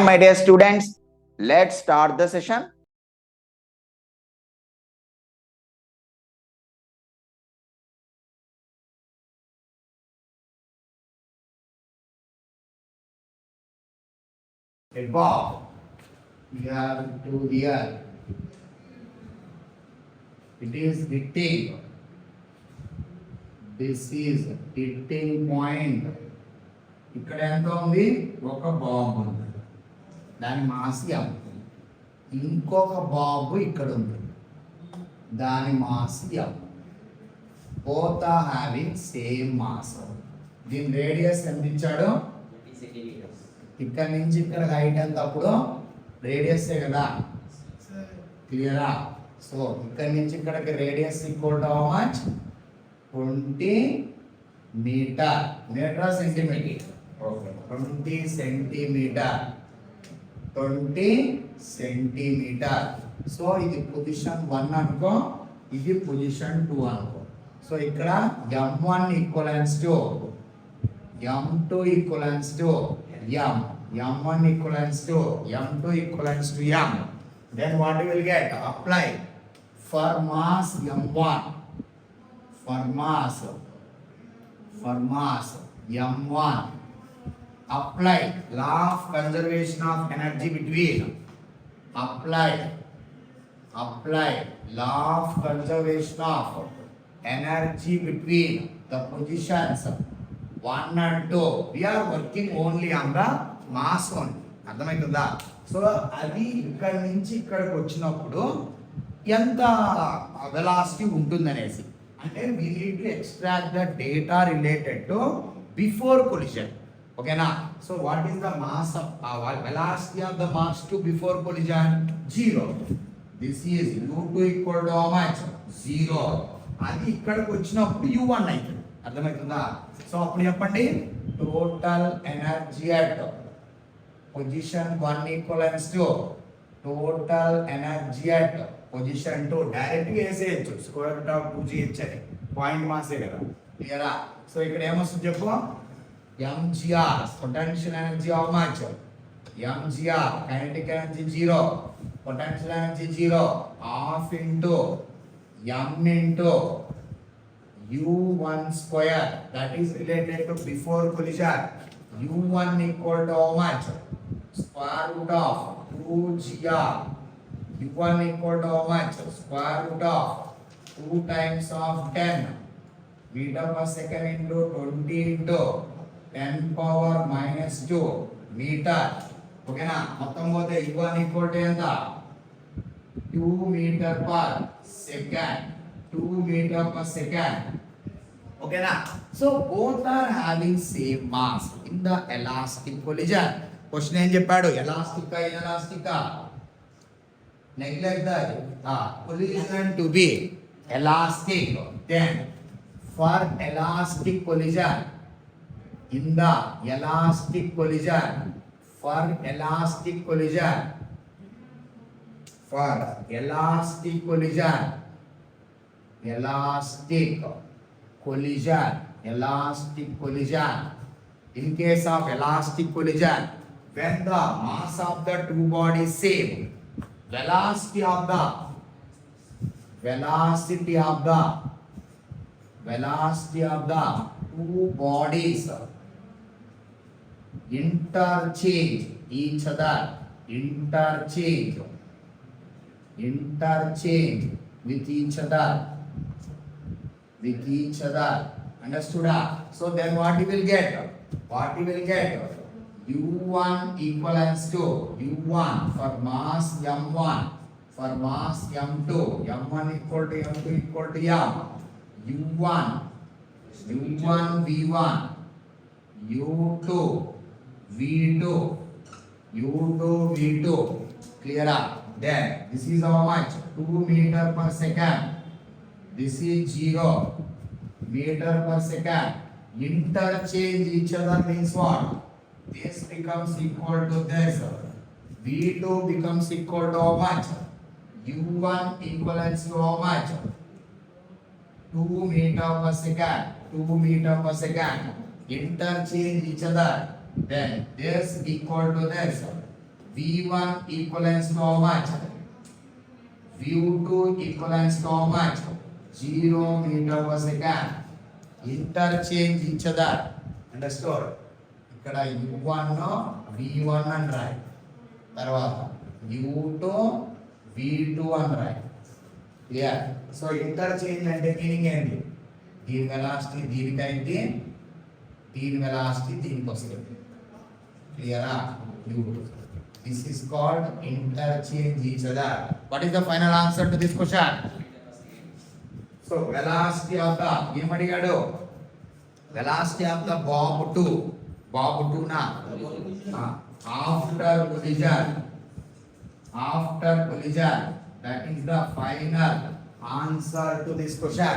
my dear students, let's start the session. Above, we have to here. It is hitting. This is hitting point. ఇక్కడ ఎంత ఉంది? ఒక bomb ఉంది. దాని mass M. ఇంకొక bomb ఇక్కడ ఉంది. దాని mass M. Both are having same mass. దీని రేడియస్ ఎంత ఇచ్చాడు? ఇక్కడ నుంచి ఇక్కడ హైట్ ఎంత అప్పుడు రేడియస్ కదా, క్లియరా? సో ఇక్కడ నుంచి ఇక్కడికి radius equal to how much? 20 metre. Metre centimetre? 20 centimetre. 20 centimetre. So ఇది పొజిషన్ 1 అనుకో, ఇది పొజిషన్ 2 అనుకో. సో ఇక్కడ M1 equivalence to M2 equivalence to M. M1 equivalents to M2 equivalents to M. Then what you will get? Apply for mass M1. For mass M1. Apply law of conservation of energy between. Apply law of conservation of energy between the positions 1 and 2. We are working only on the mass only. అర్థమవుతుందా? So అది ఇక్కడ నుంచి ఇక్కడికి వచ్చినప్పుడు ఎంత velocity ఉంటుందనేసి, అంటే we need to extract the data related to before collision. ఓకేనా? So what is the mass of velocity of the mass to before collision? 0. This is u2 equal to how much? 0. అది ఇక్కడికి వచ్చినప్పుడు u1 అవుతుంది. అర్థమవుతుందా? So అప్పుడు చెప్పండి, total energy at position 1 equivalence to total energy at position 2. డైరెక్ట్గా వేసేయచ్చు, square root of 2gh అని, point మాసే కదా, క్లియరా? సో ఇక్కడ ఏమొస్తుంది చెప్పు? mgr potential energy how much? mgr kinetic energy 0, potential energy 0, half into m into u1 square, that is related to before collision. u1 equal to how much? Square root of 2gr. u1 equal to how much? Square root of 2 times of 10 meter per second into 20 into 10 power minus 2 meter. ఓకేనా? మొత్తం పోతే u1 equal to ఎంత? 2 meter per second. 2 meter per second. Okay na? So both are having same mass in the elastic collision. Question ఏం చెప్పాడు? Elastic inelastic? Neglect that. Collision to be elastic. Then for elastic collision, in the elastic collision, for elastic collision, in case of elastic collision, when the mass of the two bodies same, velocity of the two bodies interchange each other, interchange with each other. Understood? So then what you will get? u1 equals to u1 for mass m1, for mass m2, m1 equal to m2 equal to m. u1 v1, u2 v2. Clear up? Then this is how much? 2 meter per second. This is 0 meter per second. Interchange each other means what? This becomes equal to this. V2 becomes equal to how much? u1 equals to how much? 2 meter per second. 2 meter per second. Interchange each other. Then this equal to this. V1 equivalents to how much? V2 equivalents to how much? 0 meter per second. Interchange each other. Understood? ఇక్కడ U1 V1 అని రాయి, తర్వాత U2 V2 అని రాయి. Clear? So interchange అంటే meaning ఏంటి? దీని velocity దీనికైతే, దీని వెలాసిటీ దీనికి వస్తుంది. క్లియరా? This is called interchange each other. What is the final answer to this question? So velocity of the ఏం అడిగాడు? Velocity of the bob 2 na after collision, that is the final answer to this question.